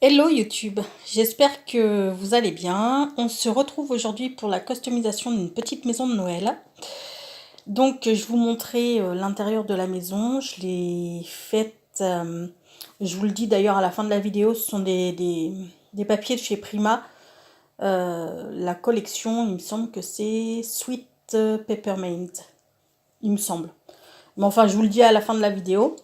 Hello YouTube, j'espère que vous allez bien. On se retrouve aujourd'hui pour la customisation d'une petite maison de Noël. Donc je vous montrer l'intérieur de la maison. Je l'ai faite, je vous le dis d'ailleurs à la fin de la vidéo, ce sont des papiers de chez Prima. La collection, il me semble que c'est Sweet Peppermint, il me semble. Mais enfin, je vous le dis à la fin de la vidéo.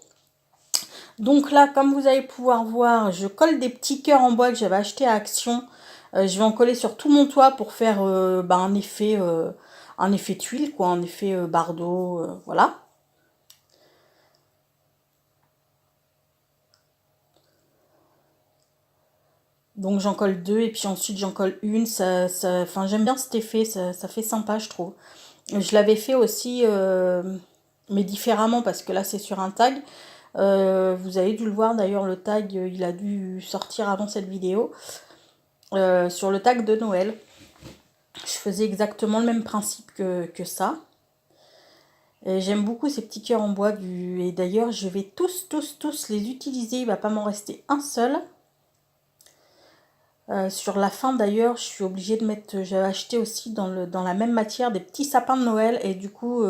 Donc là, comme vous allez pouvoir voir, je colle des petits cœurs en bois que j'avais acheté à Action. Je vais en coller sur tout mon toit pour faire un effet tuile, quoi, un effet bardeau, voilà. Donc j'en colle deux et puis ensuite j'en colle une. Enfin, j'aime bien cet effet, ça fait sympa, je trouve. Je l'avais fait aussi, mais différemment parce que là c'est sur un tag. Vous avez dû le voir d'ailleurs, le tag, il a dû sortir avant cette vidéo. Sur le tag de Noël. Je faisais exactement le même principe que ça. J'aime beaucoup ces petits cœurs en bois. Et d'ailleurs, je vais tous les utiliser. Il ne va pas m'en rester un seul. Sur la fin d'ailleurs, je suis obligée de mettre... J'avais acheté aussi dans la même matière des petits sapins de Noël. Et du coup,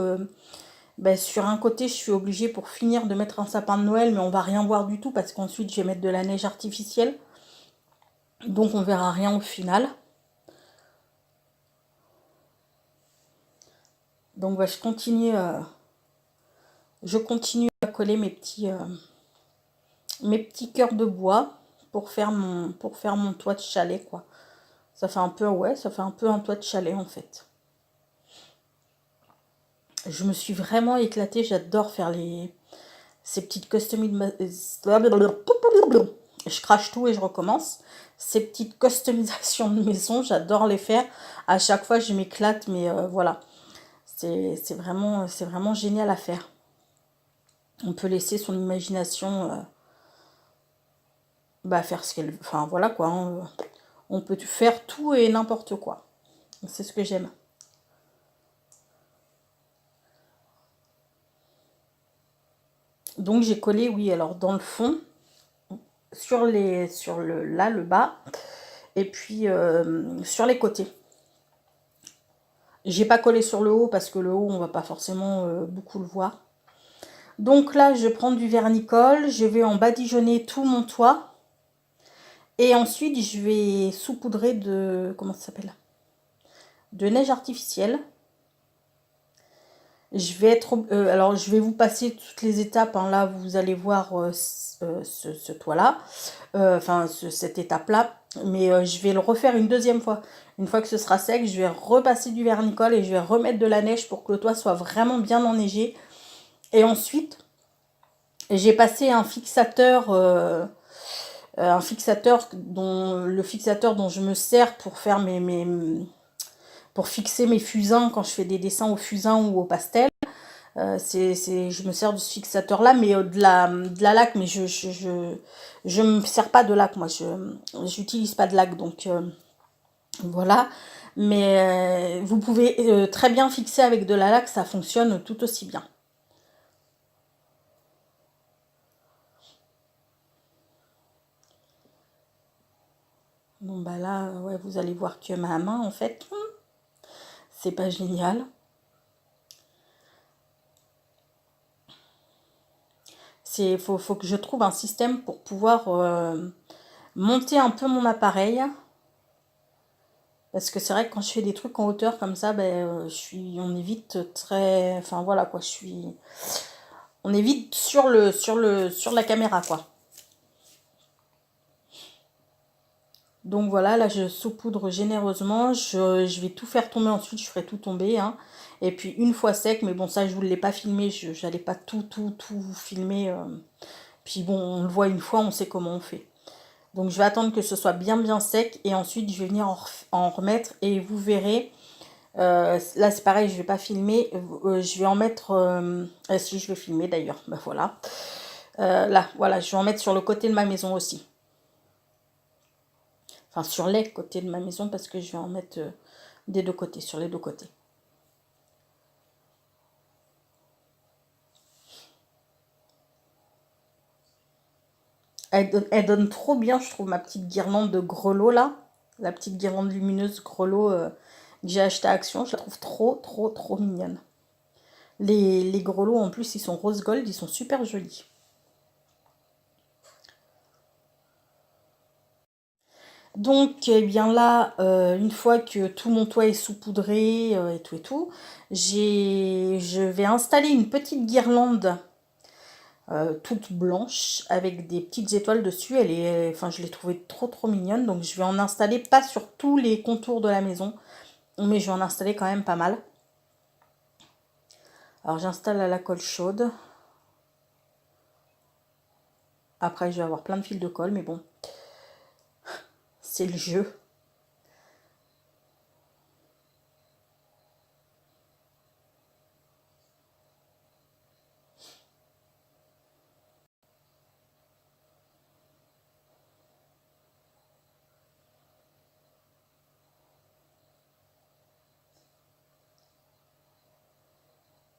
sur un côté, je suis obligée pour finir de mettre un sapin de Noël. Mais on va rien voir du tout parce qu'ensuite, je vais mettre de la neige artificielle. Donc, on verra rien au final. Donc, je continue à coller mes petits cœurs de bois pour faire mon toit de chalet, quoi. Ça fait un peu, ouais, ça fait un peu un toit de chalet, en fait. Je me suis vraiment éclatée. J'adore faire ces petites customisations. Je crache tout et je recommence. Ces petites customisations de maison, j'adore les faire. À chaque fois, je m'éclate, mais voilà. C'est vraiment génial à faire. On peut laisser son imagination faire ce qu'elle... Enfin, voilà, quoi. On peut faire tout et n'importe quoi. C'est ce que j'aime. Donc j'ai collé, oui, alors dans le fond, le bas, et puis sur les côtés. J'ai pas collé sur le haut parce que le haut, on va pas forcément beaucoup le voir. Donc là, je prends du vernicole, je vais en badigeonner tout mon toit. Et ensuite, je vais saupoudrer de... Comment ça s'appelle? De neige artificielle. Alors, je vais vous passer toutes les étapes. Hein. Là, vous allez voir ce toit-là. Cette étape-là. Mais je vais le refaire une deuxième fois. Une fois que ce sera sec, je vais repasser du vernicole et je vais remettre de la neige pour que le toit soit vraiment bien enneigé. Et ensuite, j'ai passé un fixateur le fixateur dont je me sers pour faire pour fixer mes fusains quand je fais des dessins au fusain ou au pastel. Je me sers de ce fixateur là, mais de la laque, mais je me sers pas de laque, moi j'utilise pas de laque, donc voilà. Mais vous pouvez très bien fixer avec de la laque, ça fonctionne tout aussi bien. Bon bah là, ouais, vous allez voir que ma main, en fait, c'est pas génial. Faut que je trouve un système pour pouvoir monter un peu mon appareil. Parce que c'est vrai que quand je fais des trucs en hauteur comme ça, on est vite très... Enfin voilà quoi, on est vite sur la caméra, quoi. Donc voilà, là je saupoudre généreusement. Je vais tout faire tomber ensuite, je ferai tout tomber. Hein. Et puis une fois sec, mais bon ça je vous l'ai pas filmé, je n'allais pas tout filmer. Puis bon, on le voit une fois, on sait comment on fait. Donc je vais attendre que ce soit bien sec et ensuite je vais venir en remettre et vous verrez. Là c'est pareil, je vais pas filmer, je vais en mettre... si je vais filmer d'ailleurs, ben voilà. Là, voilà, je vais en mettre sur le côté de ma maison aussi. Enfin sur les côtés de ma maison parce que je vais en mettre des deux côtés, sur les deux côtés. Elle donne trop bien, je trouve, ma petite guirlande de grelots là. La petite guirlande lumineuse grelots que j'ai acheté à Action. Je la trouve trop, trop, trop mignonne. Les grelots, en plus, ils sont rose gold, ils sont super jolis. Donc, eh bien là, une fois que tout mon toit est saupoudré et tout, je vais installer une petite guirlande toute blanche avec des petites étoiles dessus. Enfin, je l'ai trouvée trop trop mignonne. Donc, je vais en installer pas sur tous les contours de la maison, mais je vais en installer quand même pas mal. Alors, j'installe à la colle chaude. Après, je vais avoir plein de fils de colle, mais bon, c'est le jeu.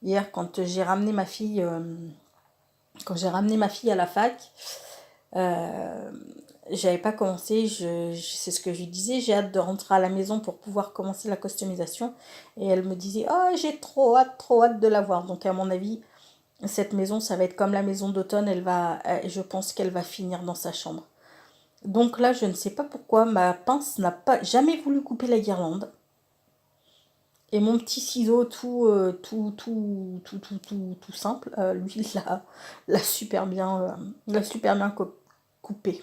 Hier, quand j'ai ramené ma fille, à la fac, euh, j'avais pas commencé. C'est ce que je lui disais. J'ai hâte de rentrer à la maison pour pouvoir commencer la customisation. Et elle me disait, oh, j'ai trop hâte de la voir. Donc à mon avis, cette maison, ça va être comme la maison d'automne. Je pense qu'elle va finir dans sa chambre. Donc là, je ne sais pas pourquoi ma pince n'a pas jamais voulu couper la guirlande. Et mon petit ciseau tout simple, lui, l'a super bien coupé.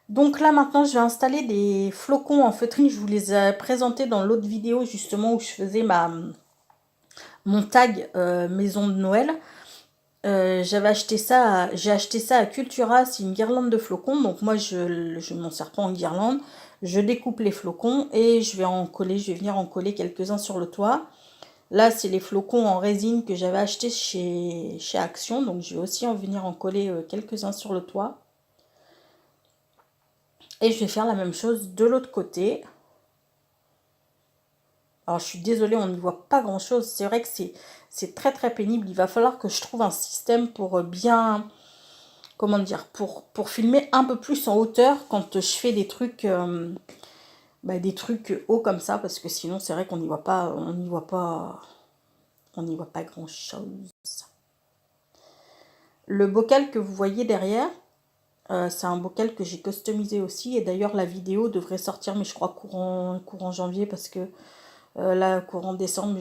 Donc là, maintenant, je vais installer des flocons en feutrine. Je vous les ai présentés dans l'autre vidéo, justement, où je faisais mon tag maison de Noël. J'ai acheté ça à Cultura, c'est une guirlande de flocons. Donc moi, je m'en sers pas en guirlande. Je découpe les flocons et je vais venir en coller quelques-uns sur le toit. Là, c'est les flocons en résine que j'avais acheté chez Action. Donc je vais aussi en venir en coller quelques-uns sur le toit. Et je vais faire la même chose de l'autre côté. Alors je suis désolée, on n'y voit pas grand chose. C'est vrai que c'est très très pénible. Il va falloir que je trouve un système pour bien, comment dire, pour filmer un peu plus en hauteur quand je fais des trucs hauts comme ça. Parce que sinon c'est vrai qu'on n'y voit pas, on n'y voit pas grand chose. Le bocal que vous voyez derrière, c'est un bocal que j'ai customisé aussi. Et d'ailleurs la vidéo devrait sortir, mais je crois courant janvier, parce que là, courant décembre,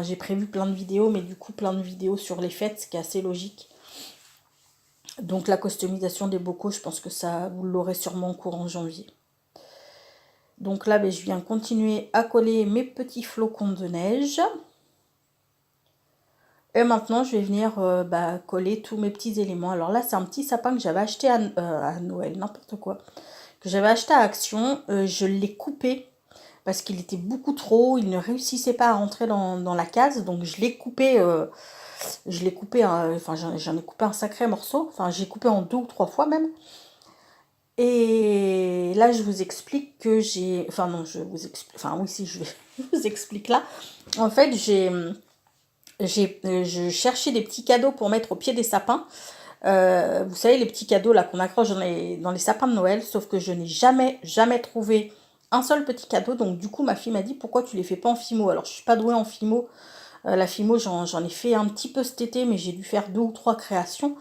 j'ai prévu plein de vidéos, mais du coup, plein de vidéos sur les fêtes, ce qui est assez logique. Donc, la customisation des bocaux, je pense que ça, vous l'aurez sûrement courant janvier. Donc là, je viens continuer à coller mes petits flocons de neige. Et maintenant, je vais venir coller tous mes petits éléments. Alors là, c'est un petit sapin que j'avais acheté à Noël, n'importe quoi. Que j'avais acheté à Action. Je l'ai coupé parce qu'il était beaucoup trop, il ne réussissait pas à rentrer dans la case, donc je l'ai coupé, j'en ai coupé un sacré morceau, enfin j'ai coupé en 2 ou 3 fois même. Et là je vous explique que je vous explique là. En fait je cherchais des petits cadeaux pour mettre au pied des sapins. Vous savez, les petits cadeaux là qu'on accroche dans les sapins de Noël, sauf que je n'ai jamais trouvé un seul petit cadeau. Donc du coup, ma fille m'a dit, pourquoi tu les fais pas en Fimo? Alors je suis pas douée en Fimo. La Fimo, j'en ai fait un petit peu cet été, mais j'ai dû faire 2 ou 3 créations.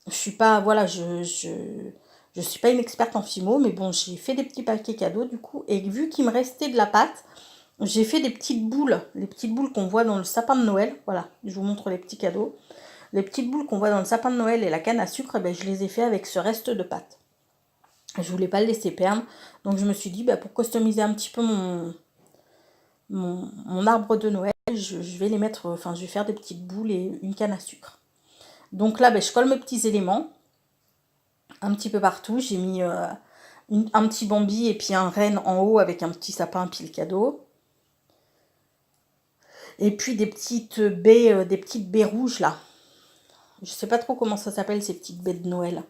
Je suis pas, voilà, je suis pas une experte en Fimo, mais bon, j'ai fait des petits paquets cadeaux du coup. Et vu qu'il me restait de la pâte, j'ai fait des petites boules, les petites boules qu'on voit dans le sapin de Noël. Voilà, je vous montre les petits cadeaux. Les petites boules qu'on voit dans le sapin de Noël et la canne à sucre, je les ai fait avec ce reste de pâte. Je voulais pas le laisser perdre. Donc je me suis dit, pour customiser un petit peu mon arbre de Noël, je vais les mettre, je vais faire des petites boules et une canne à sucre. Donc là, je colle mes petits éléments un petit peu partout. J'ai mis un petit bambi et puis un renne en haut avec un petit sapin pile cadeau. Et puis des petites baies rouges là. Je sais pas trop comment ça s'appelle, ces petites baies de Noël.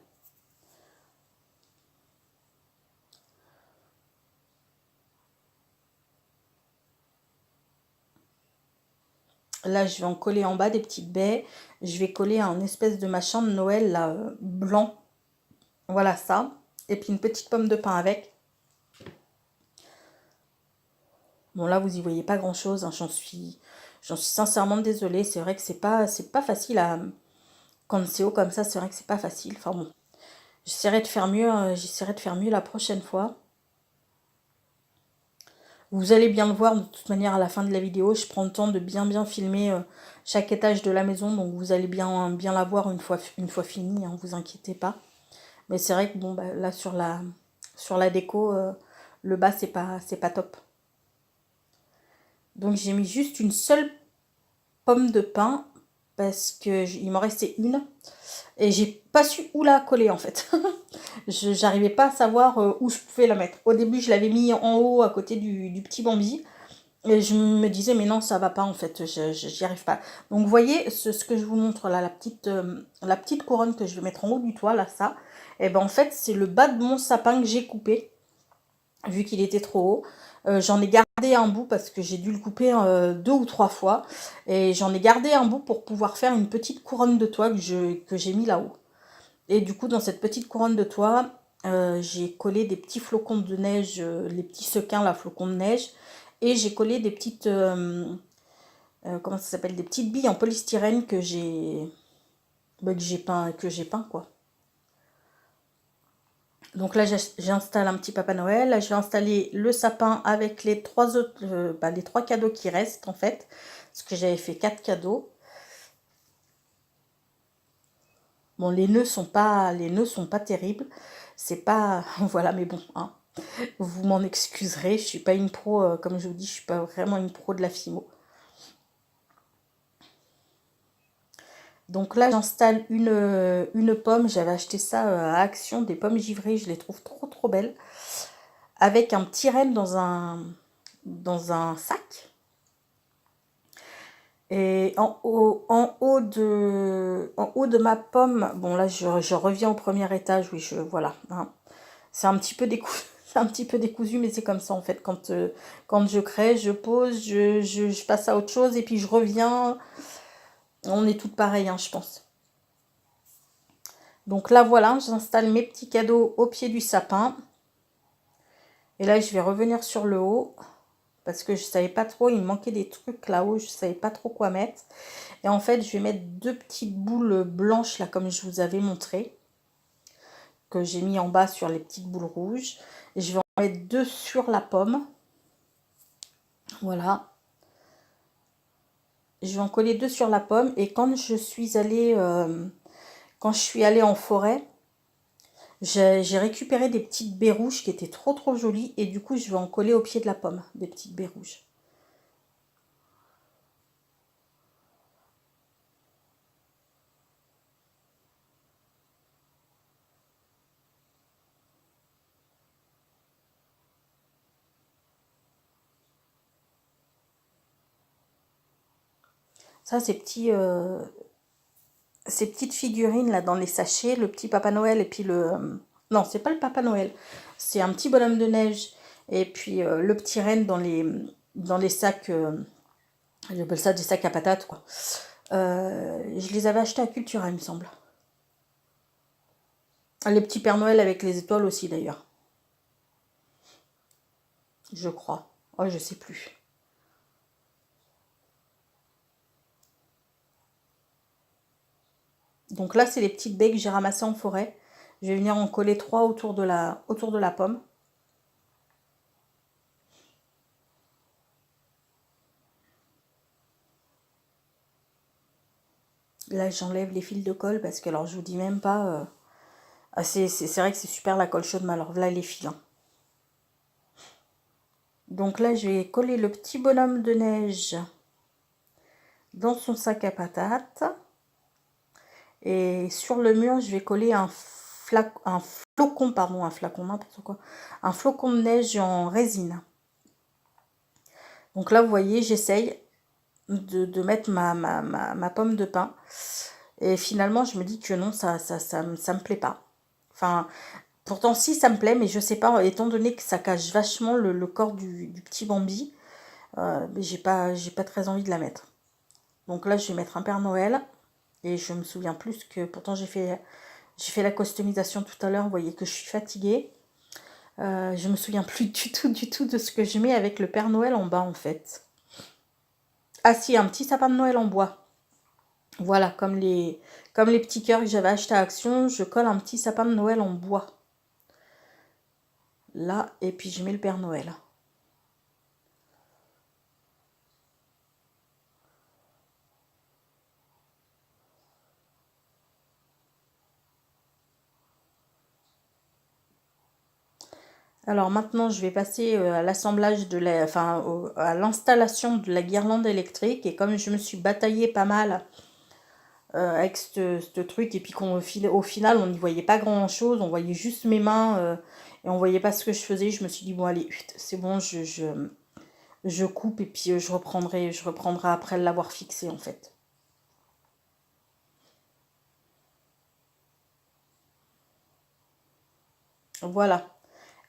Là, je vais en coller en bas des petites baies. Je vais coller un espèce de machin de Noël là, blanc. Voilà ça. Et puis une petite pomme de pain avec. Bon là, vous y voyez pas grand-chose, hein, j'en suis sincèrement désolée. C'est vrai que c'est pas facile à... Quand c'est haut comme ça, c'est vrai que c'est pas facile. Enfin bon, j'essaierai de faire mieux la prochaine fois. Vous allez bien le voir de toute manière à la fin de la vidéo. Je prends le temps de bien filmer chaque étage de la maison. Donc vous allez bien la voir une fois fini, hein, vous inquiétez pas. Mais c'est vrai que bon, bah, là sur la déco, le bas c'est pas top. Donc j'ai mis juste une seule pomme de pain parce que il m'en restait une et j'ai pas su où la coller en fait. J'arrivais pas à savoir où je pouvais la mettre. Au début, je l'avais mis en haut à côté du petit Bambi et je me disais mais non, ça va pas en fait, j'y arrive pas. Donc vous voyez ce que je vous montre là, la petite couronne que je vais mettre en haut du toit là, ça. Et ben en fait, c'est le bas de mon sapin que j'ai coupé vu qu'il était trop haut. J'en ai gardé un bout parce que j'ai dû le couper 2 ou 3 fois. Et j'en ai gardé un bout pour pouvoir faire une petite couronne de toit que j'ai mis là-haut. Et du coup, dans cette petite couronne de toit, j'ai collé des petits flocons de neige, les petits sequins, là, flocons de neige. Et j'ai collé des petites... comment ça s'appelle? Des petites billes en polystyrène que j'ai peint, quoi. Donc là, j'installe un petit Papa Noël. Là, je vais installer le sapin avec les les 3 cadeaux qui restent, en fait. Parce que j'avais fait 4 cadeaux. Bon, les nœuds sont pas terribles. C'est pas... Voilà, mais bon, hein. Vous m'en excuserez. Je suis pas une pro, comme je vous dis, je suis pas vraiment une pro de la fimo. Donc là, j'installe une pomme. J'avais acheté ça à Action, des pommes givrées. Je les trouve trop belles. Avec un petit renne dans un sac. Et en haut de ma pomme, bon là je reviens au premier étage, oui, voilà, hein. C'est un petit peu décousu, c'est un petit peu décousu, mais c'est comme ça en fait. Quand je crée, je pose, je passe à autre chose et puis je reviens. On est toutes pareilles, hein, je pense. Donc là voilà, j'installe mes petits cadeaux au pied du sapin. Et là je vais revenir sur le haut. Parce que je savais pas trop, il me manquait des trucs là-haut, je savais pas trop quoi mettre. Et en fait, je vais mettre 2 petites boules blanches là, comme je vous avais montré, que j'ai mis en bas sur les petites boules rouges. Et je vais en mettre 2 sur la pomme. Voilà. Je vais en coller 2 sur la pomme. Et quand je suis allée en forêt, j'ai récupéré des petites baies rouges qui étaient trop jolies. Et du coup, je vais en coller au pied de la pomme, des petites baies rouges. Ça, ces petites figurines là dans les sachets, le petit Papa Noël et puis non, c'est pas le Papa Noël, c'est un petit bonhomme de neige et puis le petit renne dans les sacs, j'appelle ça des sacs à patates quoi. Je les avais achetés à Cultura, il me semble. Les petits Père Noël avec les étoiles aussi d'ailleurs, je crois. Oh, je sais plus. Donc là, c'est les petites baies que j'ai ramassées en forêt. Je vais venir en coller 3 autour de la pomme. Là, j'enlève les fils de colle parce que, alors, je vous dis même pas. C'est vrai que c'est super la colle chaude, mais alors là, les fils, hein. Donc là, je vais coller le petit bonhomme de neige dans son sac à patates. Et sur le mur, je vais coller un flocon, pardon, un flacon, n'importe quoi. Un flocon de neige en résine. Donc là, vous voyez, j'essaye de mettre ma pomme de pin. Et finalement, je me dis que non, ça me plaît pas. Enfin, pourtant, si, ça me plaît, mais je sais pas, étant donné que ça cache vachement le corps du petit Bambi, j'ai pas très envie de la mettre. Donc là, je vais mettre un Père Noël. Et je me souviens plus que, pourtant, J'ai fait la customisation tout à l'heure, vous voyez que je suis fatiguée. Je me souviens plus du tout de ce que je mets avec le Père Noël en bas en fait. Ah si, un petit sapin de Noël en bois. Voilà, comme les petits cœurs que j'avais achetés à Action, je colle un petit sapin de Noël en bois. Là, et puis je mets le Père Noël. Alors maintenant, je vais passer à l'assemblage de la, enfin, à l'installation de la guirlande électrique. Et comme je me suis bataillée pas mal avec ce truc, et puis au final, on n'y voyait pas grand-chose, on voyait juste mes mains et on voyait pas ce que je faisais. Je me suis dit bon allez, c'est bon, je coupe et puis je reprendrai après l'avoir fixé en fait. Voilà,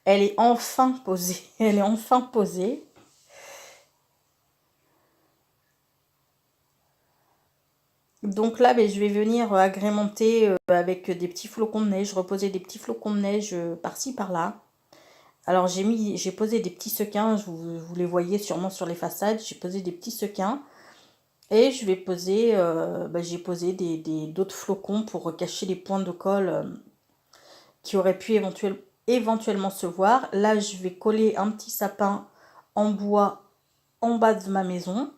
elle est enfin posée, elle est enfin posée. Donc là, ben, je vais venir agrémenter avec des petits flocons de neige, reposer des petits flocons de neige par-ci, par-là. Alors j'ai posé des petits sequins, vous les voyez sûrement sur les façades, j'ai posé des petits sequins. Et je vais poser, ben, j'ai posé d'autres flocons pour cacher les points de colle qui auraient pu éventuellement se voir. Là, je vais coller un petit sapin en bois en bas de ma maison.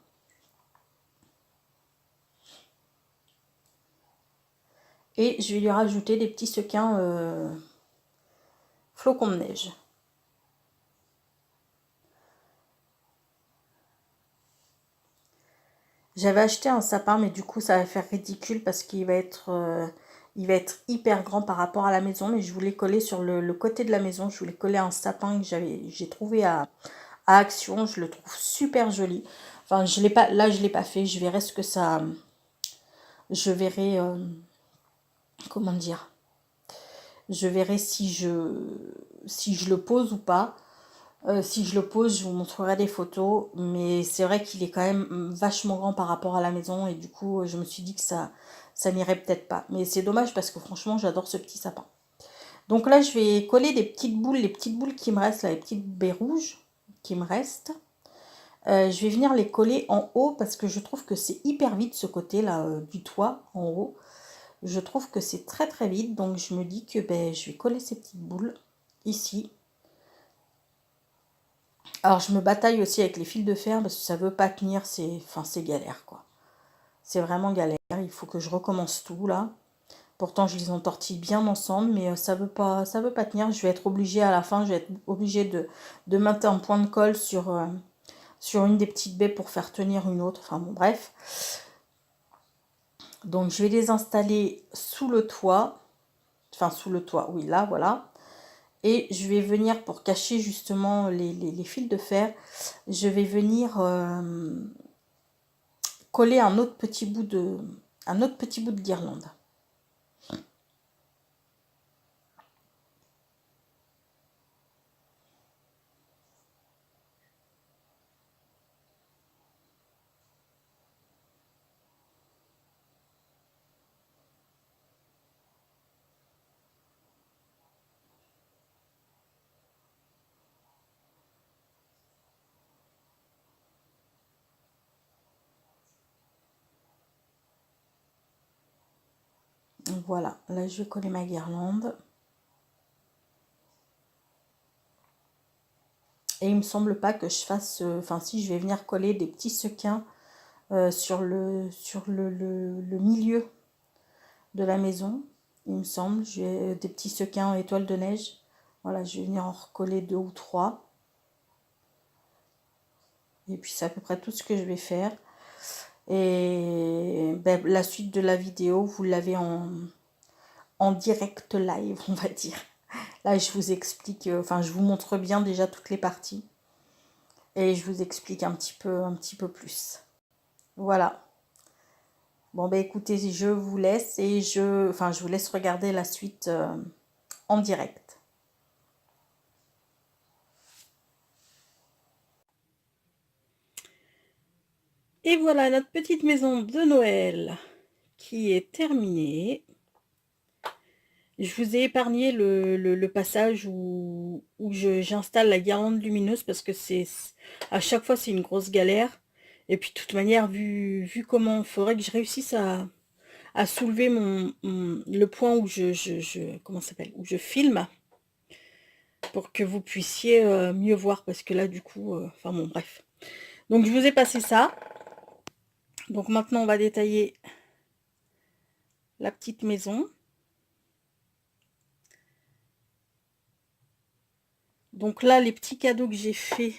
Et je vais lui rajouter des petits sequins flocons de neige. J'avais acheté un sapin, mais du coup, ça va faire ridicule parce il va être hyper grand par rapport à la maison. Mais je voulais coller sur le côté de la maison. Je voulais coller un sapin que j'ai trouvé à Action. Je le trouve super joli. Enfin, je l'ai pas, là, je l'ai pas fait. Je verrai ce que ça, je verrai, comment dire, je verrai si je le pose ou pas. Si je le pose, je vous montrerai des photos, mais c'est vrai qu'il est quand même vachement grand par rapport à la maison et du coup, je me suis dit que ça n'irait peut-être pas. Mais c'est dommage parce que franchement, j'adore ce petit sapin. Donc là, je vais coller des petites boules, les petites boules qui me restent, là, les petites baies rouges qui me restent. Je vais venir les coller en haut parce que je trouve que c'est hyper vide ce côté-là du toit en haut. Je trouve que c'est très très vide, donc je me dis que ben, je vais coller ces petites boules ici. Alors je me bataille aussi avec les fils de fer parce que ça veut pas tenir, c'est galère quoi. C'est vraiment galère, il faut que je recommence tout là. Pourtant je les entortille bien ensemble, mais ça veut pas tenir. Je vais être obligée à la fin, je vais être obligée de mettre un point de colle sur une des petites baies pour faire tenir une autre. Enfin bon bref. Donc je vais les installer sous le toit. Enfin sous le toit, oui là voilà. Et je vais venir pour cacher justement les fils de fer. Je vais venir coller un autre petit bout de guirlande. Voilà, là je vais coller ma guirlande. Et il me semble pas que je fasse, enfin si je vais venir coller des petits sequins sur le milieu de la maison, il me semble. J'ai des petits sequins étoiles de neige. Voilà, je vais venir en recoller deux ou trois. Et puis c'est à peu près tout ce que je vais faire. Et ben, la suite de la vidéo, vous l'avez en direct live, on va dire. Là, je vous explique, enfin, je vous montre bien déjà toutes les parties. Et je vous explique un petit peu plus. Voilà. Bon, ben écoutez, je vous laisse et enfin, je vous laisse regarder la suite en direct. Et voilà notre petite maison de Noël qui est terminée. Je vous ai épargné le passage où j'installe la guirlande lumineuse parce que à chaque fois c'est une grosse galère. Et puis de toute manière, vu comment il faudrait que je réussisse à soulever le point où comment ça s'appelle, où je filme pour que vous puissiez mieux voir parce que là du coup, enfin bon bref. Donc je vous ai passé ça. Donc maintenant on va détailler la petite maison. Donc là les petits cadeaux que j'ai fait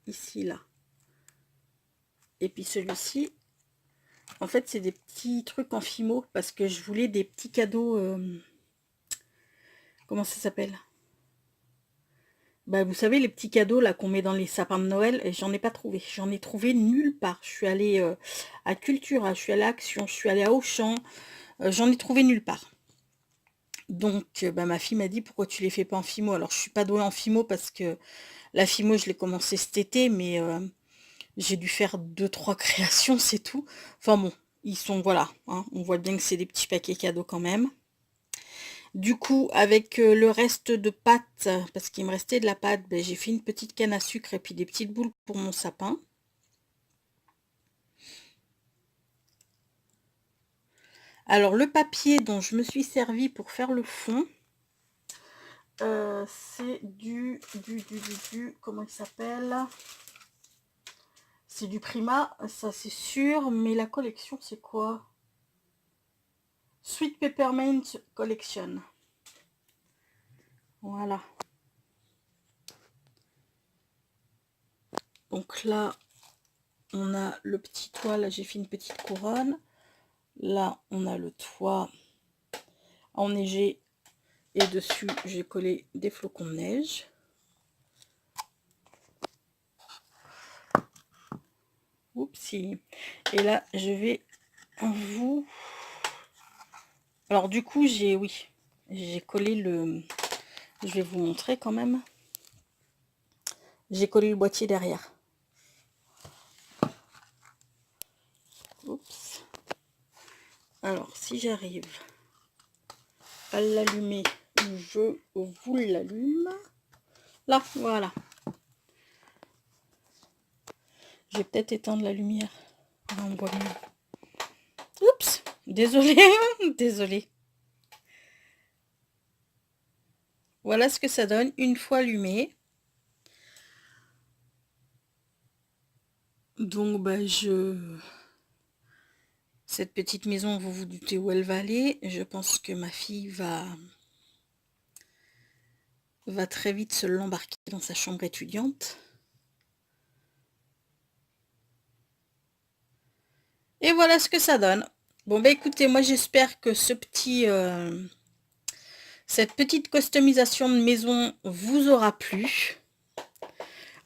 ici là. Et puis celui-ci, en fait c'est des petits trucs en fimo parce que je voulais des petits cadeaux, comment ça s'appelle? Bah vous savez les petits cadeaux là qu'on met dans les sapins de Noël, et j'en ai pas trouvé. J'en ai trouvé nulle part. Je suis allée à Cultura, je suis allée à Action, je suis allée à Auchan, j'en ai trouvé nulle part. Donc bah, ma fille m'a dit pourquoi tu les fais pas en fimo. Alors je suis pas douée en fimo parce que la fimo je l'ai commencé cet été, mais j'ai dû faire 2-3 créations, c'est tout. Enfin bon, ils sont, voilà, hein, on voit bien que c'est des petits paquets cadeaux quand même. Du coup, avec le reste de pâte, parce qu'il me restait de la pâte, ben, j'ai fait une petite canne à sucre et puis des petites boules pour mon sapin. Alors, le papier dont je me suis servi pour faire le fond, c'est comment il s'appelle? C'est du Prima, ça c'est sûr, mais la collection c'est quoi? Sweet Peppermint Collection. Voilà. Donc là, on a le petit toit, là j'ai fait une petite couronne. Là, on a le toit enneigé et dessus, j'ai collé des flocons de neige. Oupsie. Et là, je vais vous... Alors du coup, j'ai collé le... Je vais vous montrer quand même. J'ai collé le boîtier derrière. Oups. Alors, si j'arrive à l'allumer, je vous l'allume. Là, voilà. Je vais peut-être éteindre la lumière. Là, on voit mieux. Oups, désolé, désolé. Voilà ce que ça donne une fois allumé. Donc, bah, cette petite maison, vous vous doutez où elle va aller. Je pense que ma fille va très vite se l'embarquer dans sa chambre étudiante. Et voilà ce que ça donne. Bon, bah écoutez, moi j'espère que cette petite customisation de maison vous aura plu.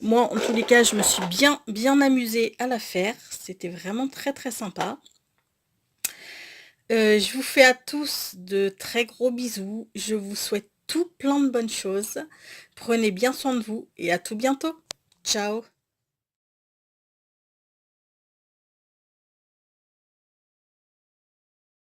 Moi, en tous les cas, je me suis bien amusée à la faire. C'était vraiment très très sympa. Je vous fais à tous de très gros bisous. Je vous souhaite tout plein de bonnes choses. Prenez bien soin de vous et à tout bientôt. Ciao!